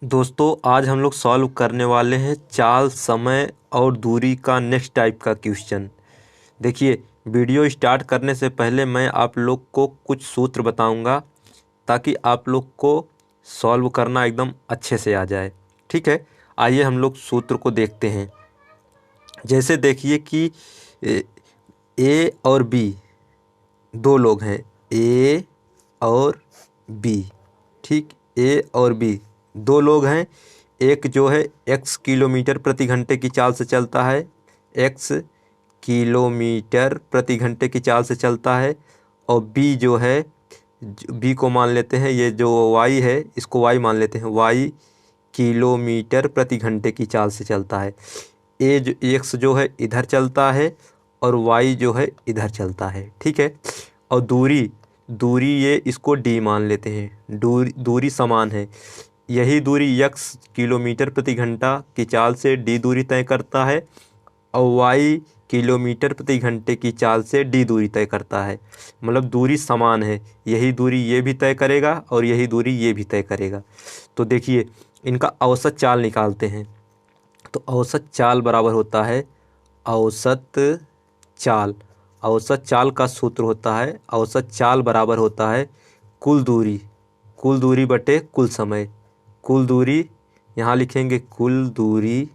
दोस्तों आज हम लोग सॉल्व करने वाले हैं चाल, समय और दूरी का नेक्स्ट टाइप का क्वेश्चन। देखिए, वीडियो स्टार्ट करने से पहले मैं आप लोग को कुछ सूत्र बताऊंगा ताकि आप लोग को सॉल्व करना एकदम अच्छे से आ जाए। ठीक है, आइए हम लोग सूत्र को देखते हैं। जैसे देखिए कि ए और बी दो लोग हैं, ए और बी। ठीक, ए और बी दो लोग हैं। एक जो है x किलोमीटर प्रति घंटे की चाल से चलता है, x किलोमीटर प्रति घंटे की चाल से चलता है। और b जो है, b को मान लेते हैं, ये जो y है इसको y मान लेते हैं, y किलोमीटर प्रति घंटे की चाल से चलता है। x जो है इधर चलता है और y जो है इधर चलता है। ठीक है, और दूरी दूरी ये इसको d मान लेते हैं, दूरी समान है। यही दूरी x किलोमीटर प्रति घंटा की चाल से d दूरी तय करता है और y किलोमीटर प्रति घंटे की चाल से d दूरी तय करता है। मतलब दूरी समान है, यही दूरी ये भी तय करेगा और यही दूरी ये भी तय करेगा। तो देखिए, इनका औसत चाल निकालते हैं। तो औसत चाल बराबर होता है औसत चाल। औसत चाल का सूत्र होता है, औसत चाल बराबर होता है कुल दूरी बटे कुल समय। कुल दूरी यहाँ लिखेंगे, कुल दूरी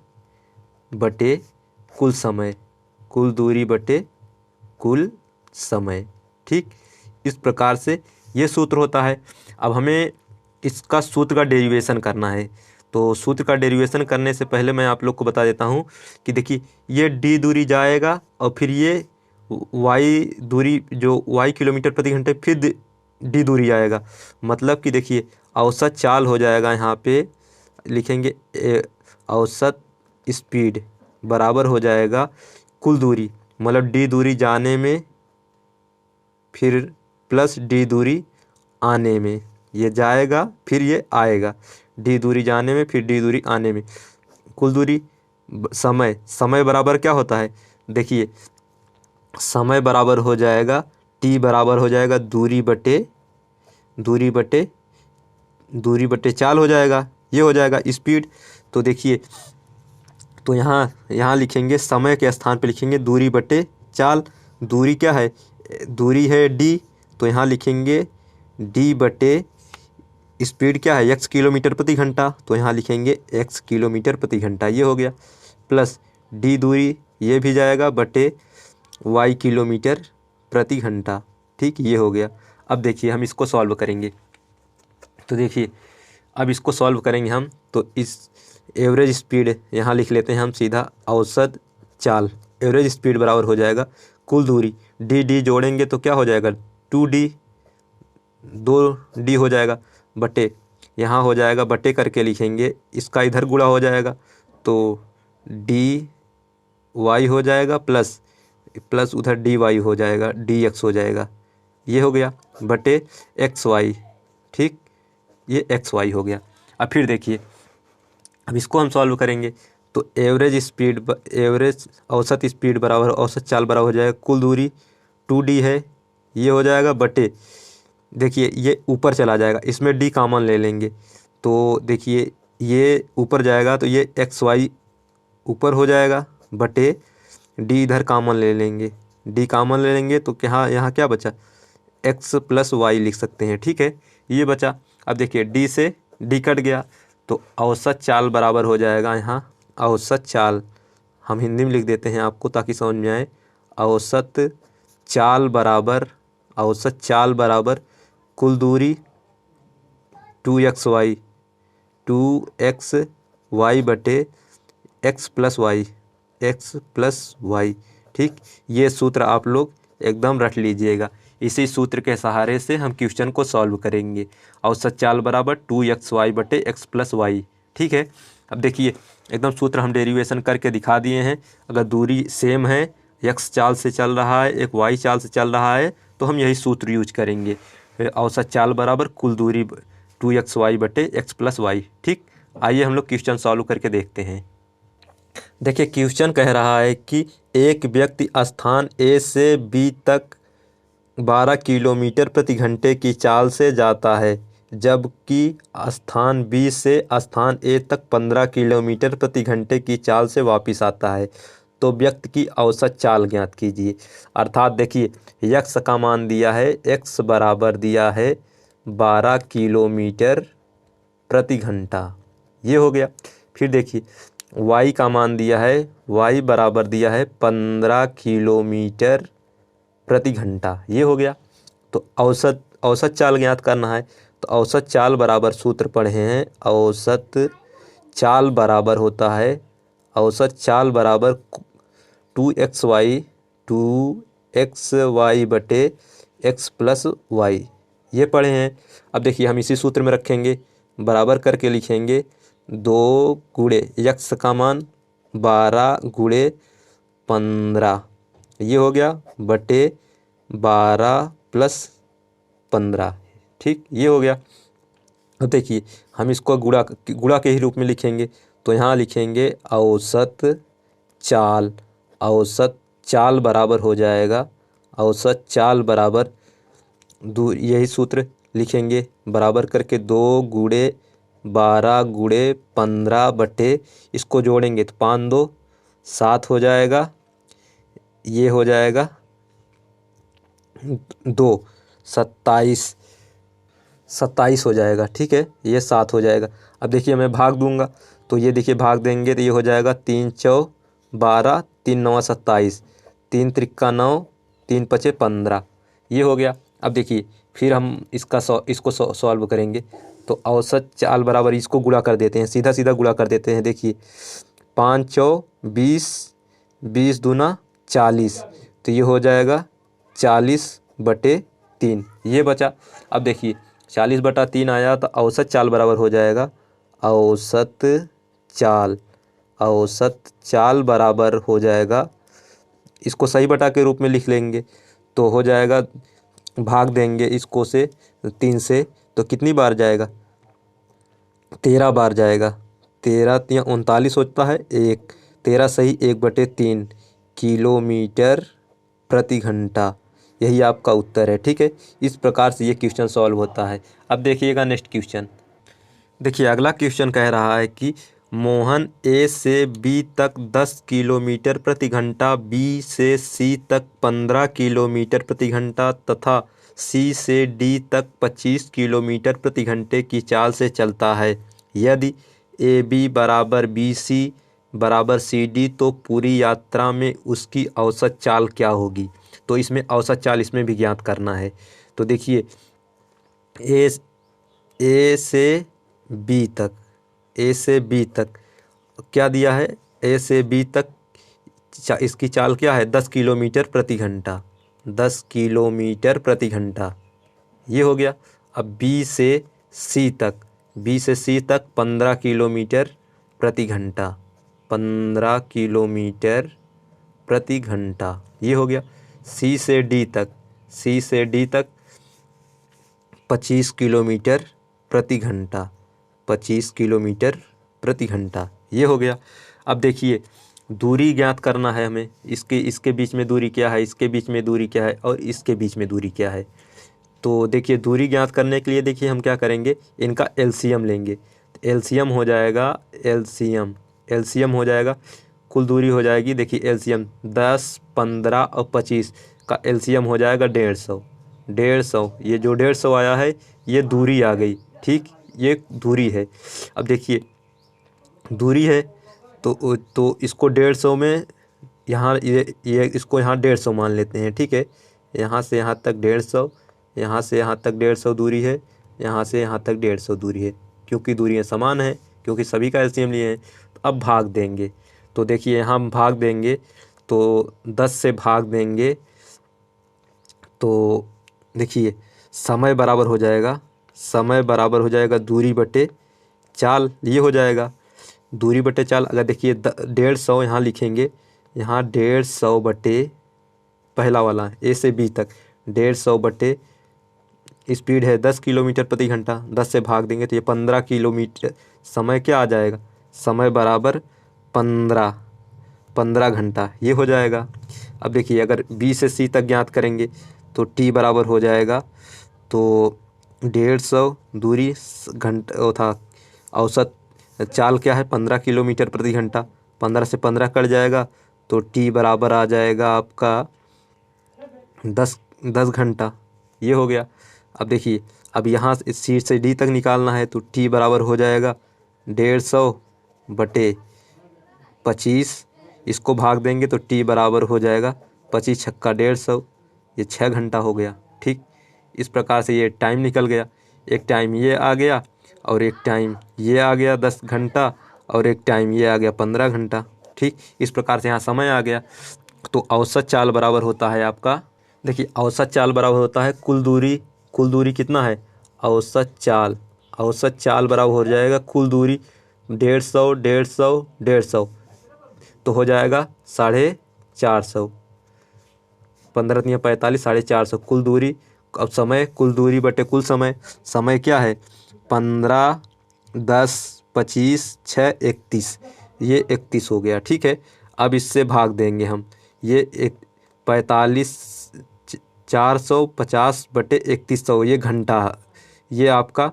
बटे कुल समय, कुल दूरी बटे कुल समय। ठीक, इस प्रकार से ये सूत्र होता है। अब हमें इसका सूत्र का डेरिवेशन करना है। तो सूत्र का डेरिवेशन करने से पहले मैं आप लोग को बता देता हूँ कि देखिए, ये d दूरी जाएगा और फिर ये y दूरी, जो y किलोमीटर प्रति घंटे, फिर d दूरी आएगा। मतलब कि देखिए, औसत चाल हो जाएगा, यहाँ पे लिखेंगे औसत स्पीड बराबर हो जाएगा कुल दूरी, मतलब d दूरी जाने में फिर प्लस d दूरी आने में। ये जाएगा फिर ये आएगा, d दूरी जाने में फिर d दूरी आने में। कुल दूरी समय बराबर क्या होता है, देखिए समय बराबर हो जाएगा t बराबर हो जाएगा दूरी बटे चाल हो जाएगा, ये हो जाएगा स्पीड। तो देखिए, तो यहाँ लिखेंगे, समय के स्थान पे लिखेंगे दूरी बटे चाल। दूरी क्या है, दूरी है d, तो यहाँ लिखेंगे d बटे स्पीड क्या है, x किलोमीटर प्रति घंटा, तो यहाँ लिखेंगे x किलोमीटर प्रति घंटा, ये हो गया। प्लस d दूरी ये भी जाएगा बटे y किलोमीटर प्रति घंटा। ठीक, ये हो गया। अब देखिए हम इसको सॉल्व करेंगे। तो देखिए, अब इसको सॉल्व करेंगे हम, तो इस एवरेज स्पीड यहाँ लिख लेते हैं हम सीधा, औसत चाल एवरेज स्पीड बराबर हो जाएगा कुल दूरी, d जोड़ेंगे तो क्या हो जाएगा, 2d 2d हो जाएगा, बटे यहाँ हो जाएगा, बटे करके लिखेंगे, इसका इधर गुणा हो जाएगा तो dy हो जाएगा, प्लस उधर dy हो जाएगा, dx हो जाएगा, ये हो गया बटे xy। ठीक, ये xy हो गया। अब फिर देखिए, अब इसको हम सॉल्व करेंगे। तो एवरेज औसत स्पीड बराबर औसत चाल बराबर हो जाएगा कुल दूरी 2d है, ये हो जाएगा बटे, देखिए ये ऊपर चला जाएगा, इसमें d कॉमन ले लेंगे। तो देखिए ये ऊपर जाएगा तो ये xy ऊपर हो जाएगा, बटे d इधर कॉमन ले लेंगे, d कॉमन ले लेंगे तो क्या, यहाँ क्या बचा, x प्लस वाई लिख सकते हैं। ठीक है, ये बचा। अब देखिए d से d कट गया, तो औसत चाल बराबर हो जाएगा, यहाँ औसत चाल हम हिंदी में लिख देते हैं आपको ताकि समझ में आए। औसत चाल बराबर कुल दूरी 2xy बटे x प्लस वाई। ठीक, ये सूत्र आप लोग एकदम रट लीजिएगा। इसी सूत्र के सहारे से हम क्वेश्चन को सॉल्व करेंगे। औसत चाल बराबर 2xy बटे x प्लस वाई। ठीक है, अब देखिए एकदम सूत्र हम डेरिवेशन करके दिखा दिए हैं। अगर दूरी सेम है, x चाल से चल रहा है, एक y चाल से चल रहा है, तो हम यही सूत्र यूज करेंगे। फिर औसत चाल बराबर कुल दूरी 2xy बटे x प्लस वाई। ठीक, आइए हम लोग क्वेश्चन सॉल्व करके देखते हैं। देखिए, क्वेश्चन कह रहा है कि एक व्यक्ति स्थान A से B तक 12 किलोमीटर प्रति घंटे की चाल से जाता है। जबकि स्थान बी से स्थान ए तक 15 किलोमीटर प्रति घंटे की चाल से वापस आता है तो व्यक्ति की औसत चाल ज्ञात कीजिए। अर्थात देखिए, यक्स का मान दिया है, एक्स बराबर दिया है 12 किलोमीटर प्रति घंटा, ये हो गया। फिर देखिए वाई का मान दिया है, वाई बराबर दिया है 15 किलोमीटर प्रति घंटा, ये हो गया। तो औसत चाल ज्ञात करना है, तो औसत चाल बराबर सूत्र पढ़े हैं, औसत चाल बराबर होता है, औसत चाल बराबर 2xy बटे x प्लस वाई, ये पढ़े हैं। अब देखिए हम इसी सूत्र में रखेंगे, बराबर करके लिखेंगे 2 गुणे यक्स का मान 12 गुणे 15, ये हो गया, बटे 12 प्लस 15, ठीक, ये हो गया। अब देखिए हम इसको गुणा के ही रूप में लिखेंगे, तो यहाँ लिखेंगे औसत चाल बराबर हो जाएगा, औसत चाल बराबर यही सूत्र लिखेंगे, बराबर करके 2 गुणे 12 गुणे 15 बटे, इसको जोड़ेंगे तो 5 2 7 हो जाएगा, ये हो जाएगा 2 27 हो जाएगा, ठीक है, ये 7 हो जाएगा। अब देखिए मैं भाग दूंगा, तो ये देखिए भाग देंगे तो ये हो जाएगा 3 चौ 12, 3 9 27, 3 त्रिक्का 9, 3 पचे 15, ये हो गया। अब देखिए फिर हम इसको सॉल्व करेंगे, तो औसत चाल बराबर इसको गुणा कर देते हैं, सीधा सीधा गुणा कर देते हैं। देखिए 5 चौ 20, 20 दूना 40, तो ये हो जाएगा 40 बटे 3, ये बचा। अब देखिए 40 बटा 3 आया, तो औसत चाल बराबर हो जाएगा, औसत चाल बराबर हो जाएगा, इसको सही बटा के रूप में लिख लेंगे, तो हो जाएगा, भाग देंगे इसको से 3 से, तो कितनी बार जाएगा, 13 बार जाएगा, 13 3 39 होता है, 13 सही 1/3 किलोमीटर प्रति घंटा, यही आपका उत्तर है, ठीक है। इस प्रकार से ये क्वेश्चन सॉल्व होता है। अब देखिएगा नेक्स्ट क्वेश्चन। देखिए अगला क्वेश्चन कह रहा है कि मोहन ए से बी तक 10 किलोमीटर प्रति घंटा, बी से सी तक 15 किलोमीटर प्रति घंटा तथा सी से डी तक 25 किलोमीटर प्रति घंटे की चाल से चलता है। यदि ए बी बराबर बी सी बराबर सी डी, तो पूरी यात्रा में उसकी औसत चाल क्या होगी। तो इसमें औसत चाल इसमें भी ज्ञात करना है। तो देखिए ए से बी तक क्या दिया है, ए से बी तक इसकी चाल क्या है, 10 किलोमीटर प्रति घंटा, 10 किलोमीटर प्रति घंटा, ये हो गया। अब बी से सी तक 15 किलोमीटर प्रति घंटा, 15 किलोमीटर प्रति घंटा, ये हो गया। सी से डी तक 25 किलोमीटर प्रति घंटा, 25 किलोमीटर प्रति घंटा, ये हो गया। अब देखिए दूरी ज्ञात करना है हमें, इसके बीच में दूरी क्या है, इसके बीच में दूरी क्या है और इसके बीच में दूरी क्या है। तो देखिए दूरी ज्ञात करने के लिए देखिए हम क्या करेंगे, इनका एलसीएम लेंगे। एलसीएम हो जाएगा, एलसीएम हो जाएगा, कुल दूरी हो जाएगी। देखिए एलसीएम 10, 15 और 25 का एलसीएम हो जाएगा 150। ये जो 150 आया है ये दूरी आ गई, ठीक, ये दूरी है। अब देखिए दूरी है तो इसको 150 में यहाँ ये इसको यहाँ 150 मान लेते हैं, ठीक है। यहाँ से यहाँ तक 150, यहाँ से यहाँ तक 150 दूरी है, यहाँ से यहाँ तक 150 दूरी है, क्योंकि दूरियाँ समान हैं, क्योंकि सभी का एलसीएम लिए हैं। तो अब भाग देंगे, तो देखिए यहाँ हम भाग देंगे, तो 10 से भाग देंगे, तो देखिए समय बराबर हो जाएगा, दूरी बटे चाल, ये हो जाएगा दूरी बटे चाल। अगर देखिए 150 यहाँ लिखेंगे, यहाँ 150 बटे पहला वाला ए से बी तक 150 बटे स्पीड है 10 किलोमीटर प्रति घंटा, 10 से भाग देंगे तो ये 15 किलोमीटर, समय क्या आ जाएगा, समय बराबर 15 घंटा, ये हो जाएगा। अब देखिए अगर बी से सी तक ज्ञात करेंगे तो टी बराबर हो जाएगा, तो 150 दूरी घंटा वो था। औसत चाल क्या है 15 किलोमीटर प्रति घंटा। 15 से 15 कट जाएगा तो टी बराबर आ जाएगा आपका 10 घंटा। ये हो गया। अब देखिए, अब यहाँ से सी से डी तक निकालना है तो टी बराबर हो जाएगा 150/25। इसको भाग देंगे तो टी बराबर हो जाएगा 25 छक्का 150, ये 6 घंटा हो गया। ठीक, इस प्रकार से ये टाइम निकल गया। एक टाइम ये आ गया और एक टाइम ये आ गया 10 घंटा, और एक टाइम ये आ गया 15 घंटा। ठीक, इस प्रकार से यहाँ समय आ गया। तो औसत चाल बराबर होता है आपका, देखिए औसत चाल बराबर होता है कुल दूरी। कुल दूरी कितना है? औसत चाल बराबर हो जाएगा कुल दूरी 150, 150, 150, तो हो जाएगा 450। 15 तिया 45, 450 कुल दूरी। अब समय, कुल दूरी बटे कुल समय। समय क्या है? 15, 10, 25, 6, 31, ये 31 हो गया। ठीक है, अब इससे भाग देंगे हम। ये 45, 450/3100, ये घंटा। ये आपका,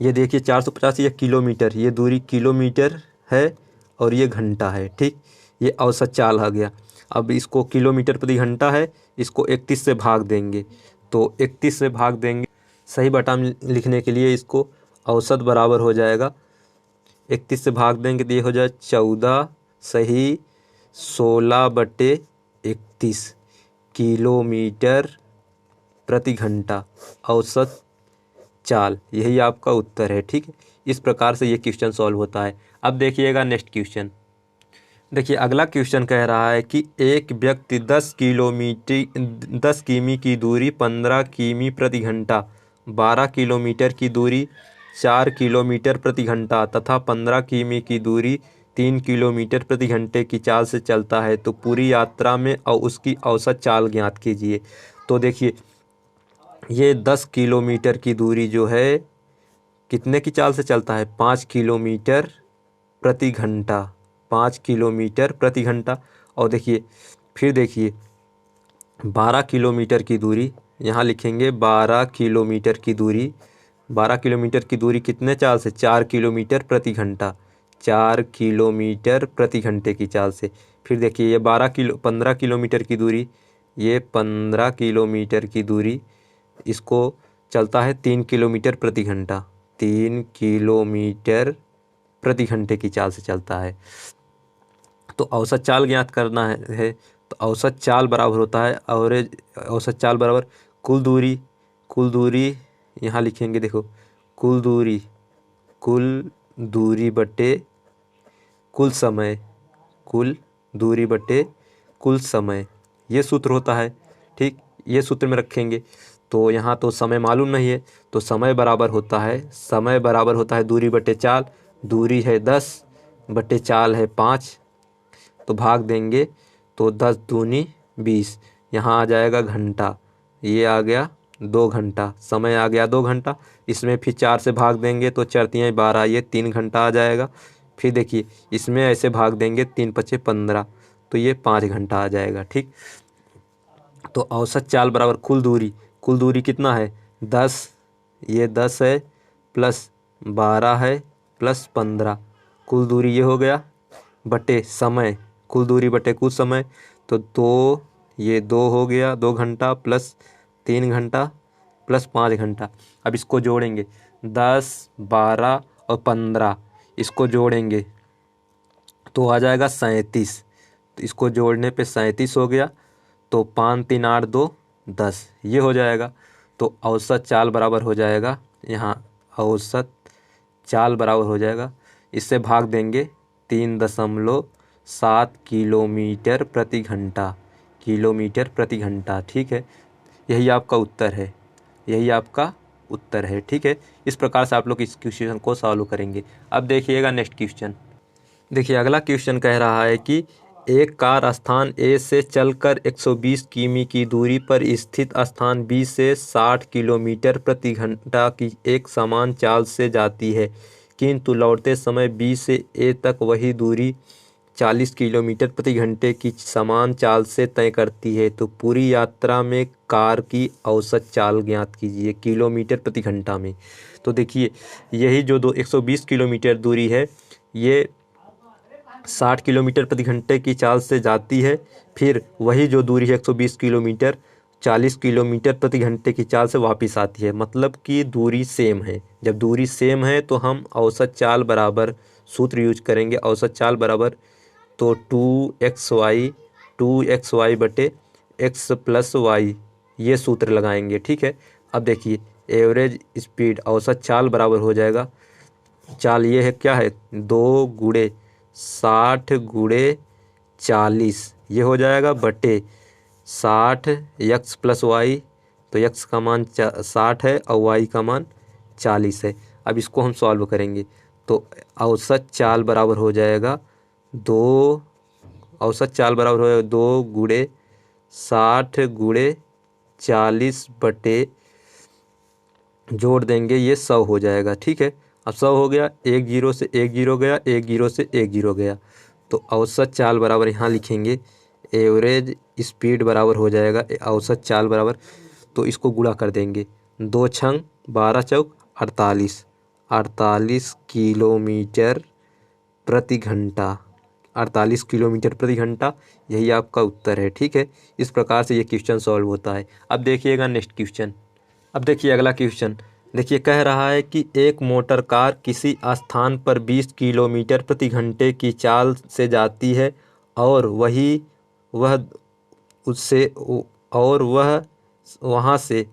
ये देखिए 450, ये किलोमीटर, ये दूरी किलोमीटर है और ये घंटा है। ठीक, ये औसत चाल आ गया। अब इसको किलोमीटर प्रति घंटा है, इसको 31 से भाग देंगे तो 31 से भाग देंगे, सही बटन लिखने के लिए इसको औसत बराबर हो जाएगा 31 से भाग देंगे तो ये हो जाए 14 सही 16/31 किलोमीटर प्रति घंटा औसत चाल। यही आपका उत्तर है। ठीक है, इस प्रकार से ये क्वेश्चन सॉल्व होता है। अब देखिएगा नेक्स्ट क्वेश्चन। देखिए अगला क्वेश्चन कह रहा है कि एक व्यक्ति 10 किमी की दूरी 15 किमी प्रति घंटा, 12 किलोमीटर की दूरी 4 किलोमीटर प्रति घंटा तथा 15 किमी की दूरी 3 किलोमीटर प्रति घंटे की चाल से चलता है, तो पूरी यात्रा में और उसकी औसत चाल ज्ञात कीजिए। तो देखिए, ये 10 किलोमीटर की दूरी जो है कितने की चाल से चलता है? 5 किलोमीटर प्रति घंटा, 5 किलोमीटर प्रति घंटा। और देखिए, फिर देखिए 12 किलोमीटर की दूरी, यहाँ लिखेंगे 12 किलोमीटर की दूरी। 12 किलोमीटर की दूरी कितने चाल से? 4 किलोमीटर प्रति घंटा, 4 किलोमीटर प्रति घंटे की चाल से। फिर देखिए ये 15 किलोमीटर की दूरी, ये 15 किलोमीटर की दूरी, इसको चलता है 3 किलोमीटर प्रति घंटा, 3 किलोमीटर प्रति घंटे की चाल से चलता है। तो औसत चाल ज्ञात करना है तो औसत चाल बराबर होता है एवरेज, औसत चाल बराबर कुल दूरी यहाँ लिखेंगे, देखो कुल दूरी बटे कुल समय, कुल दूरी बटे कुल समय, ये सूत्र होता है। ठीक, ये सूत्र में रखेंगे। तो यहाँ तो समय मालूम नहीं है, तो समय बराबर होता है दूरी बटे चाल। दूरी है 10 बटे चाल है 5, तो भाग देंगे तो 10 दूनी 20, यहाँ आ जाएगा घंटा, ये आ गया 2 घंटा, समय आ गया 2 घंटा। इसमें फिर 4 से भाग देंगे तो 4 तियाँ 12, ये 3 घंटा आ जाएगा। फिर देखिए इसमें ऐसे भाग देंगे 3 पचे 15, तो ये 5 घंटा आ जाएगा। ठीक, तो औसत चाल बराबर कुल दूरी कितना है? 10, ये 10 है प्लस 12 है प्लस 15, कुल दूरी ये हो गया, बटे समय, कुल दूरी बटे कुल समय, तो 2, ये 2 हो गया, 2 घंटा प्लस 3 घंटा प्लस 5 घंटा। अब इसको जोड़ेंगे 10, 12 और 15, इसको जोड़ेंगे तो आ जाएगा 37। तो इसको जोड़ने पे 37 हो गया, तो 5 3 8 2 10, ये हो जाएगा। तो औसत चाल बराबर हो जाएगा, यहाँ औसत चाल बराबर हो जाएगा, इससे भाग देंगे 3.7 किलोमीटर प्रति घंटा, किलोमीटर प्रति घंटा। ठीक है, यही आपका उत्तर है। ठीक है, इस प्रकार से आप लोग इस क्वेश्चन को सॉल्व करेंगे। अब देखिएगा नेक्स्ट क्वेश्चन। देखिए अगला क्वेश्चन कह रहा है कि एक कार स्थान ए से चलकर 120 किमी की दूरी पर स्थित स्थान बी से 60 किलोमीटर प्रति घंटा की एक समान चाल से जाती है, किंतु लौटते समय बी से ए तक वही दूरी 40 किलोमीटर प्रति घंटे की समान चाल से तय करती है, तो पूरी यात्रा में कार की औसत चाल ज्ञात कीजिए किलोमीटर प्रति घंटा में। तो देखिए यही जो 120 किलोमीटर दूरी है ये 60 किलोमीटर प्रति घंटे की चाल से जाती है, फिर वही जो दूरी है 120 किलोमीटर 40 किलोमीटर प्रति घंटे की चाल से वापस आती है, मतलब कि दूरी सेम है। जब दूरी सेम है तो हम औसत चाल बराबर सूत्र यूज करेंगे, औसत चाल बराबर तो 2xy बटे x प्लस वाई, ये सूत्र लगाएंगे। ठीक है, अब देखिए एवरेज स्पीड औसत चाल बराबर हो जाएगा, चाल ये है क्या है 2 गुणे 60 गुणे 40 ये हो जाएगा बटे 60 x प्लस वाई, तो x का मान 60 है और y का मान 40 है। अब इसको हम सॉल्व करेंगे तो औसत चाल बराबर हो जाएगा 2 गुणे 60 गुणे 40 बटे जोड़ देंगे ये 100 हो जाएगा। ठीक है, अब 100 हो गया, एक जीरो से एक जीरो गया, एक जीरो से एक जीरो गया, तो औसत चाल बराबर यहाँ लिखेंगे एवरेज स्पीड बराबर हो जाएगा औसत चाल बराबर, तो इसको गुणा कर देंगे 2 छंग 12 चौक 48 किलोमीटर प्रति घंटा, 48 किलोमीटर प्रति घंटा, यही आपका उत्तर है। ठीक है, इस प्रकार से ये क्वेश्चन सॉल्व होता है। अब देखिएगा नेक्स्ट क्वेश्चन। अब देखिए अगला क्वेश्चन, देखिए कह रहा है कि एक मोटर कार किसी स्थान पर 20 किलोमीटर प्रति घंटे की चाल से जाती है और वह वहाँ से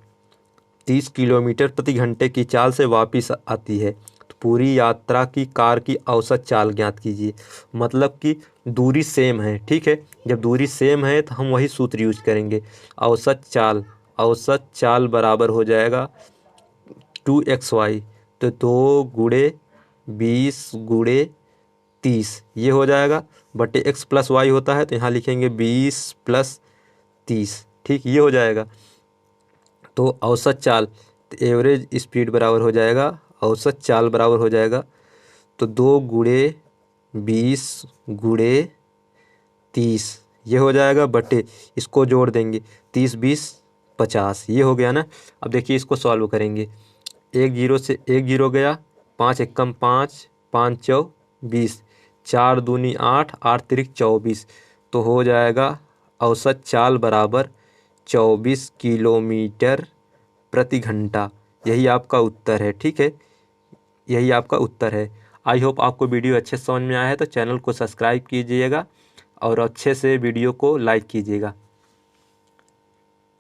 30 किलोमीटर प्रति घंटे की चाल से वापस आती है, तो पूरी यात्रा की कार की औसत चाल ज्ञात कीजिए। मतलब कि दूरी सेम है। ठीक है, जब दूरी सेम है तो हम वही सूत्र यूज करेंगे, औसत चाल बराबर हो जाएगा 2xy, तो 2 गुणे 20 गुणे 30 ये हो जाएगा बटे x प्लस वाई होता है, तो यहाँ लिखेंगे 20 प्लस 30। ठीक, ये हो जाएगा तो औसत चाल एवरेज स्पीड बराबर हो जाएगा, औसत चाल बराबर हो जाएगा तो 2 गुणे 20 गुणे 30 ये हो जाएगा बटे इसको जोड़ देंगे 30 20 50 ये हो गया ना। अब देखिए इसको सॉल्व करेंगे, एक जीरो से एक जीरो गया, 5 एकम 5 5 चौ 20, 4 दूनी 8 8 तिरिक 24, तो हो जाएगा औसत चाल बराबर 24 किलोमीटर प्रति घंटा, यही आपका उत्तर है। ठीक है, यही आपका उत्तर है। आई होप आपको वीडियो अच्छे से समझ में आया है, तो चैनल को सब्सक्राइब कीजिएगा और अच्छे से वीडियो को लाइक कीजिएगा।